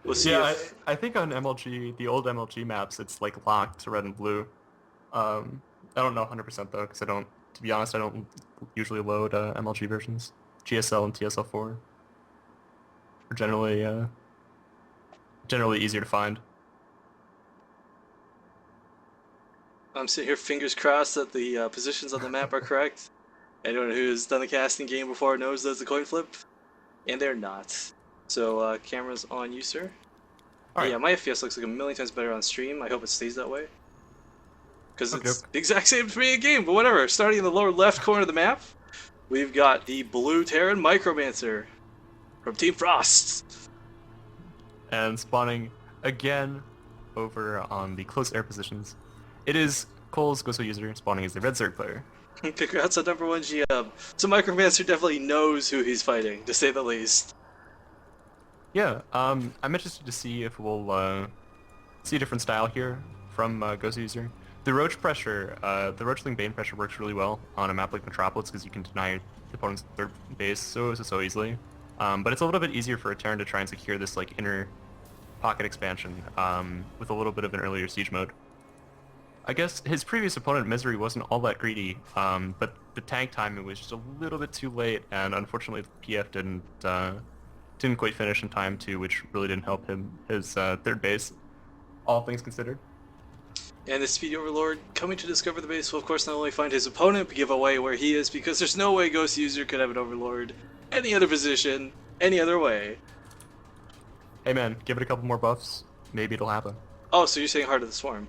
We'll see Yeah, if... I think on MLG, the old MLG maps, it's like locked to red and blue. I don't know 100% though, because to be honest, I don't usually load MLG versions. GSL and TSL4 are generally easier to find. I'm sitting here, fingers crossed that the positions on the map are correct. Anyone who's done the casting game before knows there's a coin flip, and they're not. So cameras on you, sir. All right. Yeah, my FPS looks like a million times better on stream. I hope it stays that way. Because Okay. it's the exact same to me in game, but whatever. Starting in the lower left corner of the map, we've got the blue Terran Micromancer from Team Frost. And spawning again over on the close air positions. It is coL.Goswser spawning as the red Zerg player. Congrats on #1 GM. So Micromancer definitely knows who he's fighting, to say the least. Yeah, I'm interested to see if we'll see a different style here from Goswser. The roach pressure, the roachling bane pressure works really well on a map like Metropolis because you can deny the opponent's third base so easily. But it's a little bit easier for a Terran to try and secure this like inner pocket expansion with a little bit of an earlier siege mode. I guess his previous opponent, Misery, wasn't all that greedy, but the tank timing was just a little bit too late, and unfortunately the PF didn't quite finish in time too, which really didn't help his third base, all things considered. And the Speedy Overlord coming to discover the base will of course not only find his opponent, but give away where he is, because there's no way Ghost could have an Overlord any other position, any other way. Hey man, give it a couple more buffs, maybe it'll happen. Oh, so you're saying Heart of the Swarm.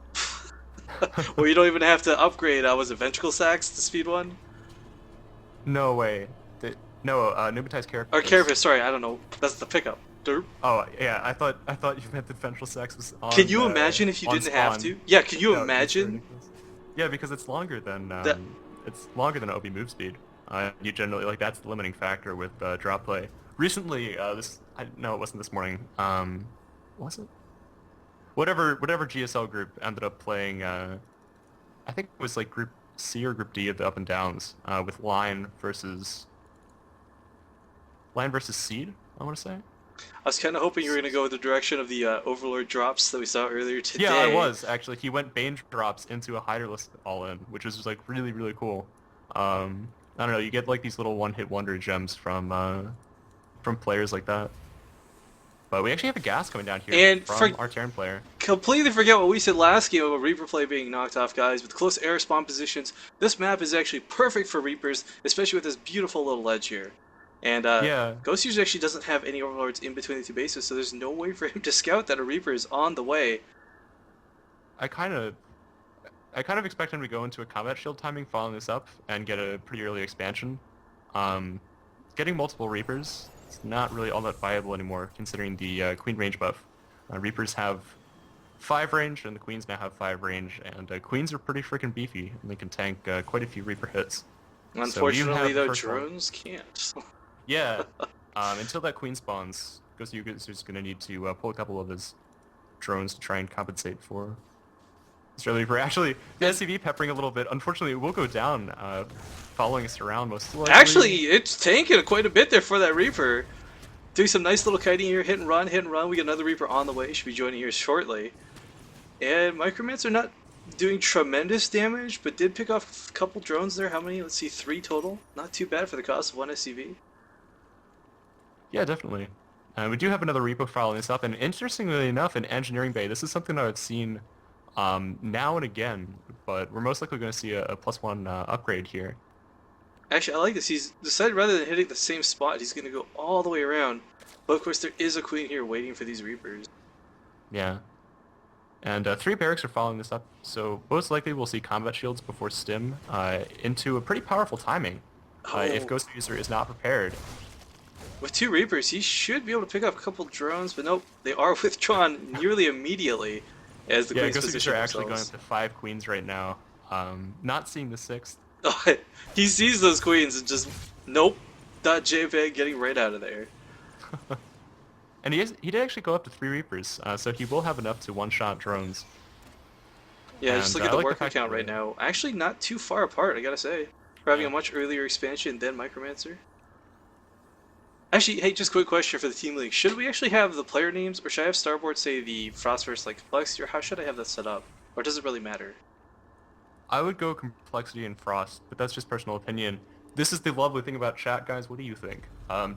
Well, you don't even have to upgrade, was it Ventricle Sacks to Speed 1? No way. No, Nubatai's character. Or Carapace, sorry, I don't know. That's the pickup. Derp. Oh, yeah, I thought you meant the Ventral Sex was on. Can you imagine if you didn't have to? Yeah, can you imagine? Yeah, because it's longer than OB move speed. You generally, like, that's the limiting factor with drop play. Recently, no, it wasn't this morning. Was it? Whatever GSL group ended up playing, I think it was like Group C or Group D of the Up and Downs, with Line versus Seed, I want to say. I was kind of hoping you were going to go the direction of the Overlord drops that we saw earlier today. Yeah, I was, actually. He went Bane drops into a Hyderless all-in, which was, like, really, really cool. I don't know, you get, like, these little one-hit wonder gems from players like that. But we actually have a gas coming down here and from our Terran player. Completely forget what we said last game about Reaper play being knocked off, guys. With close air spawn positions, this map is actually perfect for Reapers, especially with this beautiful little ledge here. And yeah. Ghost actually doesn't have any Overlords in between the two bases, so there's no way for him to scout that a Reaper is on the way. I kind of expect him to go into a combat shield timing following this up and get a pretty early expansion. Getting multiple Reapers, it's not really all that viable anymore, considering the Queen range buff. Reapers have 5 range, and the Queens now have 5 range, and Queens are pretty freaking beefy, and they can tank quite a few Reaper hits. Unfortunately, though, drones can't. Yeah, until that Queen spawns, Ghost is going to need to pull a couple of his drones to try and compensate for Mr. Reaper. Actually, the SCV peppering a little bit. Unfortunately, it will go down following us around most likely. Actually, it's tanking quite a bit there for that Reaper. Doing some nice little kiting here, hit and run, hit and run. We got another Reaper on the way. Should be joining here shortly. And Micromancer not doing tremendous damage, but did pick off a couple drones there. How many? Let's see, 3 total. Not too bad for the cost of 1 SCV. Yeah, definitely. We do have another repo following this up, and interestingly enough, in Engineering Bay, this is something that I've seen now and again, but we're most likely going to see a +1 upgrade here. Actually, I like this. He's decided rather than hitting the same spot, he's going to go all the way around. But of course, there is a Queen here waiting for these Reapers. Yeah. And 3 barracks are following this up, so most likely we'll see combat shields before stim into a pretty powerful timing if Ghost.Goswser is not prepared. With 2 Reapers, he should be able to pick up a couple drones, but nope, they are withdrawn nearly immediately as the Queens position Ghost.Goswser actually going up to 5 Queens right now. Not seeing the 6th. He sees those Queens and just, nope, .jpg getting right out of there. And he did actually go up to 3 Reapers, so he will have enough to one-shot drones. Yeah, just look at the worker count right now. Actually, not too far apart, I gotta say. We're having a much earlier expansion than Micromancer. Actually, hey, just quick question for the team league. Should we actually have the player names, or should I have Starboard say the FrostVerse like complexity, or how should I have that set up? Or does it really matter? I would go complexity and frost, but that's just personal opinion. This is the lovely thing about chat, guys. What do you think?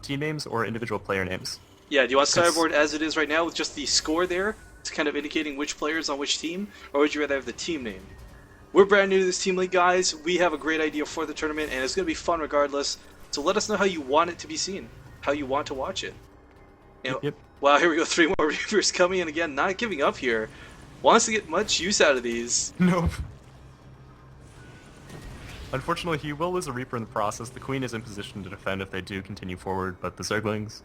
Team names or individual player names? Yeah, do you want 'Cause- Starboard as it is right now with just the score there? It's kind of indicating which player's on which team, or would you rather have the team name? We're brand new to this team league, guys. We have a great idea for the tournament, and it's going to be fun regardless. So let us know how you want it to be seen, how you want to watch it. Yep. Wow, here we go. 3 more Reapers coming in again, not giving up here. Wants to get much use out of these. Nope. Unfortunately, he will lose a Reaper in the process. The Queen is in position to defend if they do continue forward, but the Zerglings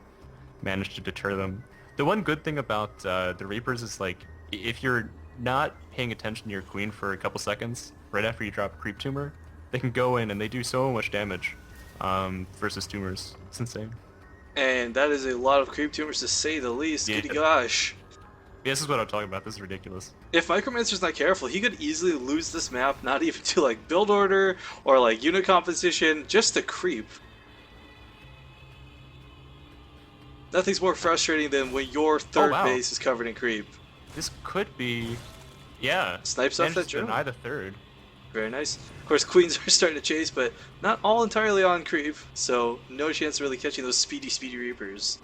managed to deter them. The one good thing about the Reapers is, like, if you're not paying attention to your Queen for a couple seconds, right after you drop a Creep Tumor, they can go in and they do so much damage versus Tumors. It's insane. And that is a lot of creep tumors to say the least. Yeah. Goody gosh. Yeah, this is what I'm talking about. This is ridiculous. If Micromancer's not careful, he could easily lose this map, not even to like build order or like unit composition, just to creep. Nothing's more frustrating than when your third wow. base is covered in creep. This could be... Yeah. Snipes off Manages that to drone. deny the third. Very nice. Of course, Queens are starting to chase, but not all entirely on creep, so no chance of really catching those speedy Reapers.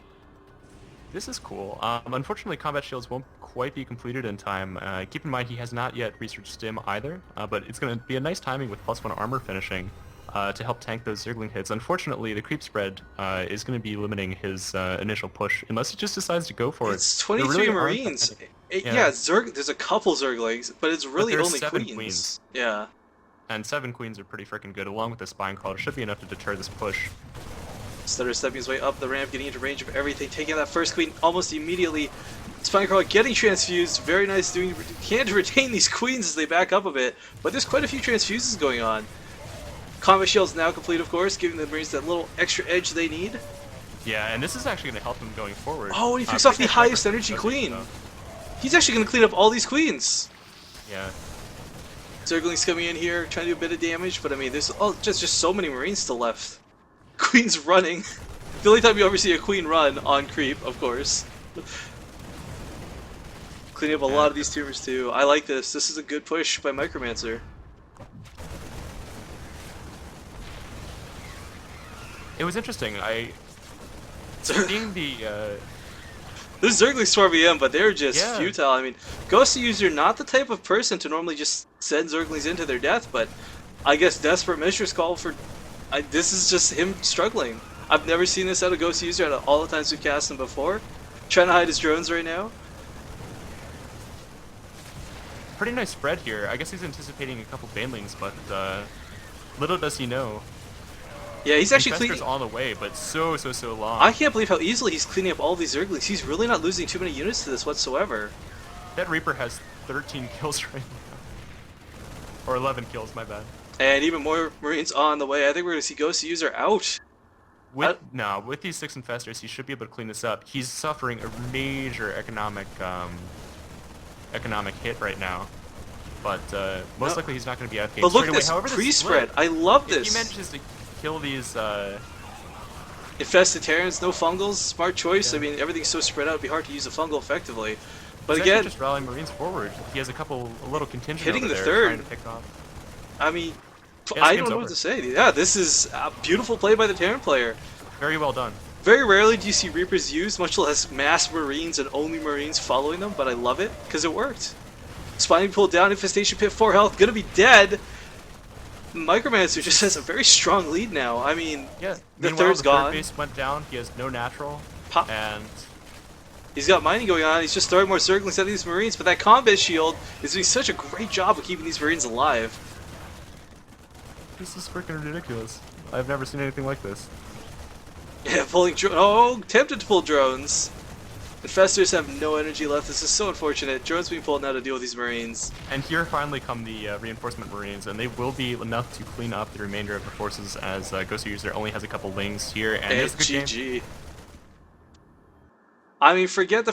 This is cool. Unfortunately, combat shields won't quite be completed in time. Keep in mind he has not yet researched stim either, but it's going to be a nice timing with +1 armor finishing to help tank those Zergling hits. Unfortunately, the creep spread is going to be limiting his initial push, unless he just decides to go for it. It's 23 really Marines. Yeah. There's a couple Zerglings, but it's really there's only 7 queens. Yeah. And 7 queens are pretty freaking good, along with the Spine Crawler. Should be enough to deter this push. Stutter stepping his way up the ramp, getting into range of everything, taking that first queen almost immediately. Spine Crawler getting transfused. Very nice doing. Can't retain these queens as they back up a bit, but there's quite a few transfuses going on. Combat Shield's now complete, of course, giving the Marines that little extra edge they need. Yeah, and this is actually going to help them going forward. Oh, and he picks off the highest energy queen. He's actually going to clean up all these queens. Yeah. Zerglings coming in here, trying to do a bit of damage, but I mean, there's just so many Marines still left. Queen's running. The only time you ever see a queen run on creep, of course. Cleaning up a lot of these tumors too. I like this. This is a good push by Micromancer. It was interesting. Seeing the This Zergling swarm EM, but they're just Yeah. futile. I mean, coL.Goswser, not the type of person to normally just send Zerglings into their death, but I guess desperate measures call for. This is just him struggling. I've never seen this out of coL.Goswser out of all the times we've cast him before. Trying to hide his drones right now. pretty nice spread here. I guess he's anticipating a couple banelings, but little does he know. Yeah, he's actually Infestor's cleaning. on the way, but so long. I can't believe how easily he's cleaning up all these Zerglings. He's really not losing too many units to this whatsoever. That Reaper has 13 kills right now. Or 11 kills, my bad. And even more Marines on the way. I think we're going to see coL.Goswser out. With these 6 Infestors, he should be able to clean this up. He's suffering a major economic hit right now. But most likely he's not going to be out of game But look straight at this away. However, pre-spread. I love If this. he manages to kill these... Infested Terrans, no fungals, smart choice. Yeah. I mean, everything's so spread out, it'd be hard to use a fungal effectively. But he's again, actually just rallying Marines forward. He has a little contingent hitting over the there third. trying to pick off. I mean, Yeah, I this don't know game's what to say. Yeah, this is a beautiful play by the Terran player. Very well done. Very rarely do you see Reapers used, much less mass Marines and only Marines following them, but I love it, because it worked. Spine pulled down, Infestation Pit, 4 health, gonna be dead. Micromancer just has a very strong lead now. I mean, Yeah. the Meanwhile, third's the gone. third base went down. He has no natural. Pop. And He's got mining going on, he's just throwing more Zerglings at these Marines, but that combat shield is doing such a great job of keeping these Marines alive. this is freaking ridiculous. I've never seen anything like this. Yeah, pulling tempted to pull drones. Infestors have no energy left. This is so unfortunate. Drones being pulled now to deal with these Marines. And here finally come the reinforcement Marines, and they will be enough to clean up the remainder of the forces as coL.Goswser only has a couple lings here, and it's a good game. GG. I mean, forget the